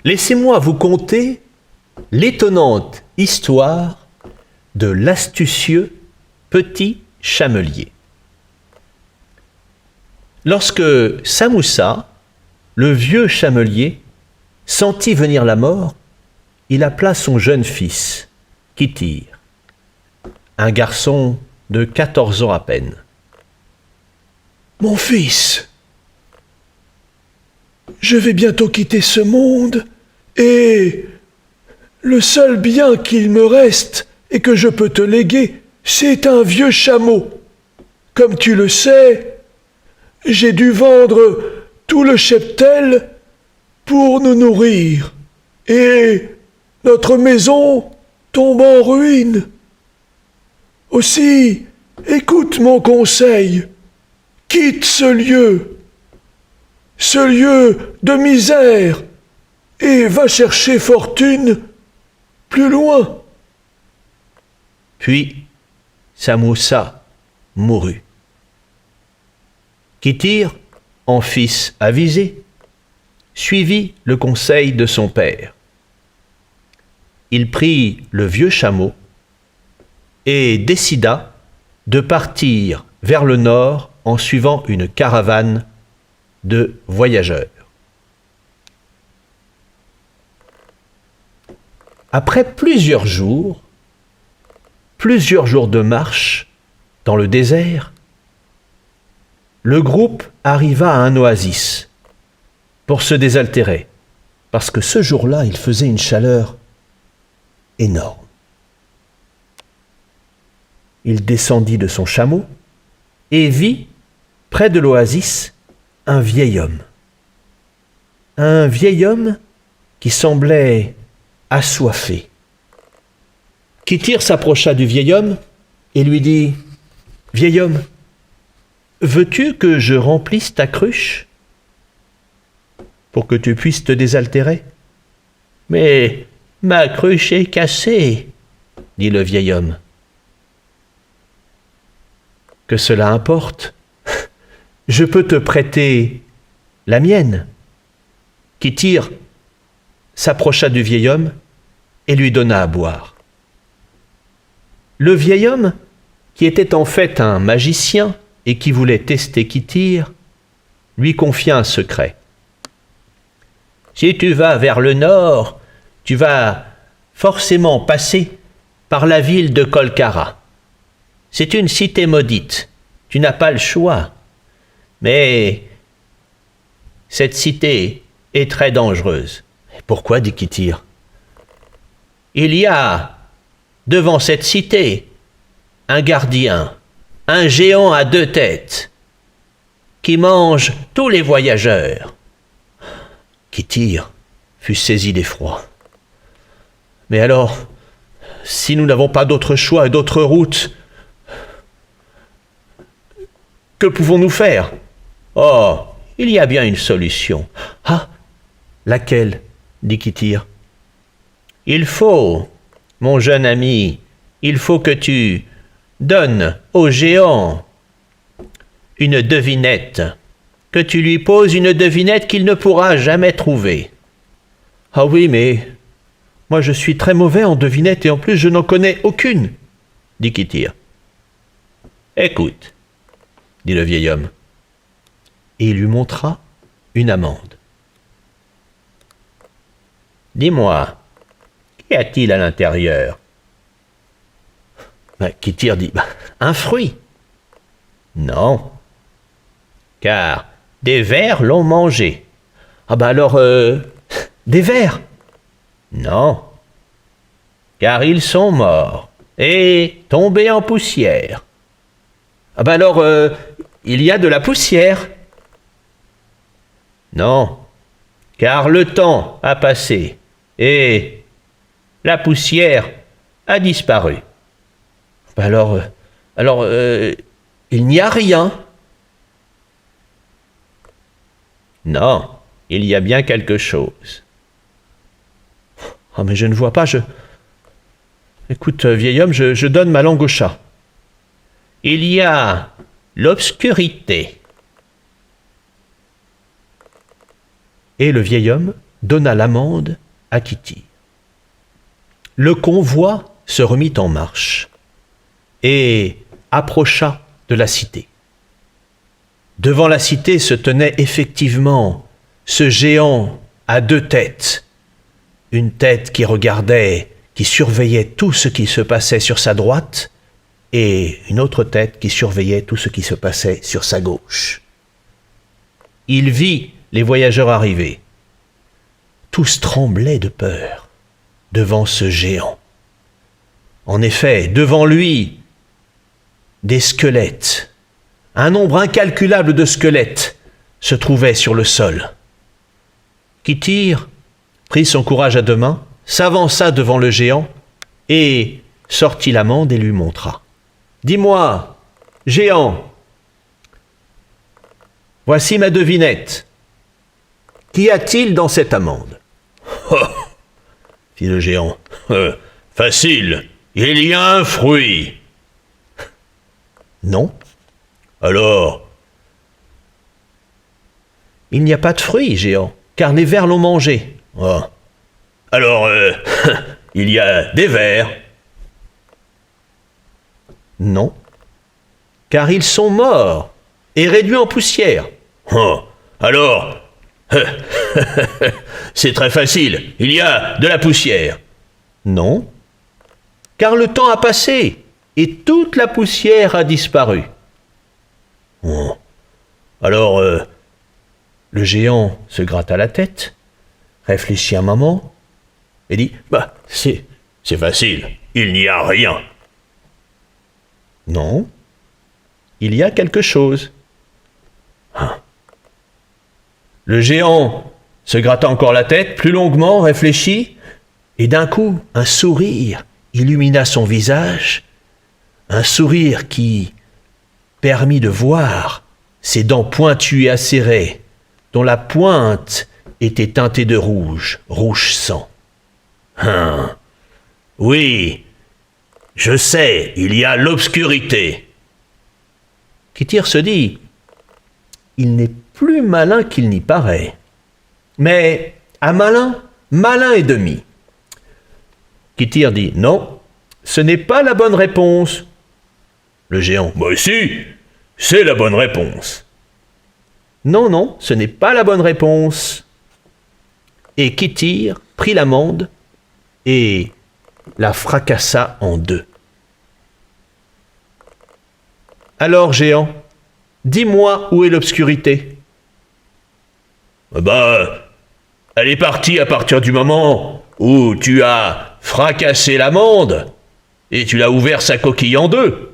Laissez-moi vous conter l'étonnante histoire de l'astucieux petit chamelier. Lorsque Samoussa, le vieux chamelier, sentit venir la mort, il appela son jeune fils, Kitir, un garçon de 14 ans à peine. « Mon fils, je vais bientôt quitter ce monde et le seul bien qu'il me reste et que je peux te léguer, c'est un vieux chameau. Comme tu le sais, j'ai dû vendre tout le cheptel pour nous nourrir et notre maison tombe en ruine. Aussi, écoute mon conseil, quitte ce lieu de misère, et va chercher fortune plus loin. » Puis Samoussa mourut. Kitir, en fils avisé, suivit le conseil de son père. Il prit le vieux chameau et décida de partir vers le nord en suivant une caravane de voyageurs. Après plusieurs jours de marche dans le désert, le groupe arriva à un oasis pour se désaltérer, parce que ce jour-là, il faisait une chaleur énorme. Il descendit de son chameau et vit, près de l'oasis, un vieil homme. Un vieil homme qui semblait assoiffé. Kitir s'approcha du vieil homme et lui dit : « Vieil homme, veux-tu que je remplisse ta cruche pour que tu puisses te désaltérer ? » ?»« Mais ma cruche est cassée, dit le vieil homme. « Que cela importe, je peux te prêter la mienne. » Kitir s'approcha du vieil homme et lui donna à boire. Le vieil homme, qui était en fait un magicien et qui voulait tester Kitir, lui confia un secret. « Si tu vas vers le nord, tu vas forcément passer par la ville de Kolkara. C'est une cité maudite, tu n'as pas le choix. Mais cette cité est très dangereuse. » « Pourquoi ?» dit Kitir. « Il y a, devant cette cité, un gardien, un géant à 2 têtes, qui mange tous les voyageurs. » Kitir fut saisi d'effroi. « Mais alors, si nous n'avons pas d'autre choix et d'autre route, que pouvons-nous faire ? » ?»« Oh, il y a bien une solution. »« Ah, laquelle ?» dit Kitir. « Il faut, mon jeune ami, il faut que tu donnes au géant une devinette, que tu lui poses une devinette qu'il ne pourra jamais trouver. »« Ah oui, mais moi je suis très mauvais en devinettes et en plus je n'en connais aucune, » dit Kitir. « Écoute, » dit le vieil homme, et il lui montra une amande. « Dis-moi, qu'y a-t-il à l'intérieur ?» Kitir dit « Un fruit. »« Non, car des vers l'ont mangé. »« Ah ben alors, des vers ?»« Non, car ils sont morts et tombés en poussière. »« Ah ben alors, il y a de la poussière. »« Non, car le temps a passé. » Et la poussière a disparu. Alors, il n'y a rien. Non, il y a bien quelque chose. Ah, mais je ne vois pas, Écoute, vieil homme, je donne ma langue au chat. Il y a l'obscurité. Et le vieil homme donna l'amande à Kittir. Le convoi se remit en marche et approcha de la cité. Devant la cité se tenait effectivement ce géant à 2 têtes. Une tête qui regardait, qui surveillait tout ce qui se passait sur sa droite, et une autre tête qui surveillait tout ce qui se passait sur sa gauche. Il vit les voyageurs arriver. Tous tremblaient de peur devant ce géant. En effet, devant lui, des squelettes, un nombre incalculable de squelettes se trouvaient sur le sol. Kittir prit son courage à 2 mains, s'avança devant le géant et sortit l'amande et lui montra. « Dis-moi, géant, voici ma devinette. Qu'y a-t-il dans cette amande ?» Oh, fit le géant. Facile, il y a un fruit. Non. Alors, Il n'y a pas de fruit, géant, car les vers l'ont mangé. oh. Alors, il y a des vers. Non, car ils sont morts et réduits en poussière. Oh. Alors, c'est très facile, il y a de la poussière. Non, car le temps a passé et toute la poussière a disparu. Oh. Alors, Le géant se gratta la tête, réfléchit un moment et dit « bah, c'est facile, il n'y a rien. Non, il y a quelque chose. » Le géant se gratta encore la tête, plus longuement, réfléchit, et d'un coup, un sourire illumina son visage, un sourire qui permit de voir ses dents pointues et acérées, dont la pointe était teintée de rouge, rouge sang. Oui, je sais, il y a l'obscurité. Kittir se dit « Il n'est plus malin qu'il n'y paraît. » Mais à malin, malin et demi. Kittir dit « Non, ce n'est pas la bonne réponse. » Le géant « Bah si, c'est la bonne réponse. » Non, non, ce n'est pas la bonne réponse. Et Kittir prit l'amande et la fracassa en 2. Alors, géant, dis-moi où est l'obscurité. Bah, elle est partie à partir du moment où tu as fracassé l'amande et tu l'as ouvert sa coquille en 2.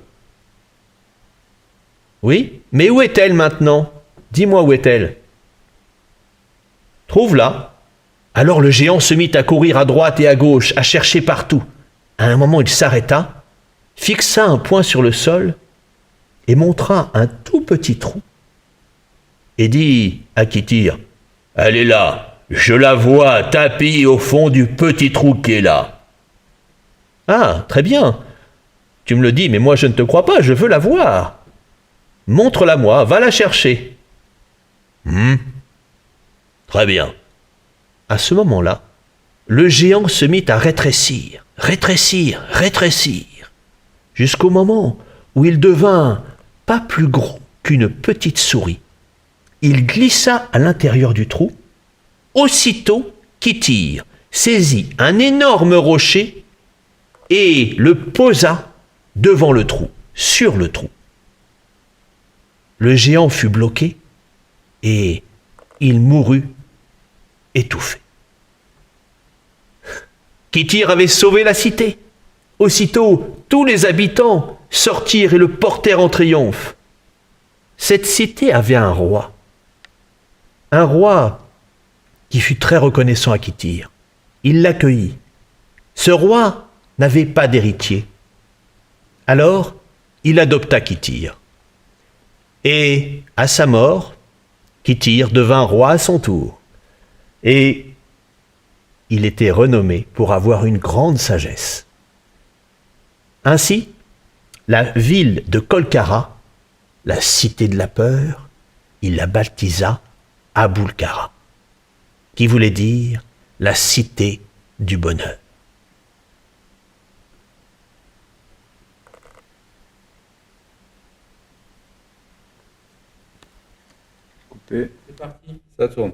Oui, mais où est-elle maintenant ? Dis-moi où est-elle. Trouve-la. Alors le géant se mit à courir à droite et à gauche, à chercher partout. À un moment, il s'arrêta, fixa un poing sur le sol et montra un tout petit trou. Et dit à Kittir, « Elle est là, je la vois tapie au fond du petit trou qui est là. » Ah, très bien. Tu me le dis, mais moi je ne te crois pas, je veux la voir. Montre-la-moi, va la chercher. Très bien. À ce moment-là, le géant se mit à rétrécir, rétrécir, rétrécir, jusqu'au moment où il devint pas plus gros qu'une petite souris. Il glissa à l'intérieur du trou. Aussitôt, Kittir saisit un énorme rocher et le posa devant le trou, sur le trou. Le géant fut bloqué et il mourut étouffé. Kittir avait sauvé la cité. Aussitôt, tous les habitants sortirent et le portèrent en triomphe. Cette cité avait un roi qui fut très reconnaissant à Kittir. Il l'accueillit. Ce roi n'avait pas d'héritier. Alors, il adopta Kittir. Et, à sa mort, Kittir devint roi à son tour. Et il était renommé pour avoir une grande sagesse. Ainsi, la ville de Kolkara, la cité de la peur, il la baptisa Abulkara, qui voulait dire la cité du bonheur. Coupé. C'est parti. Ça tourne.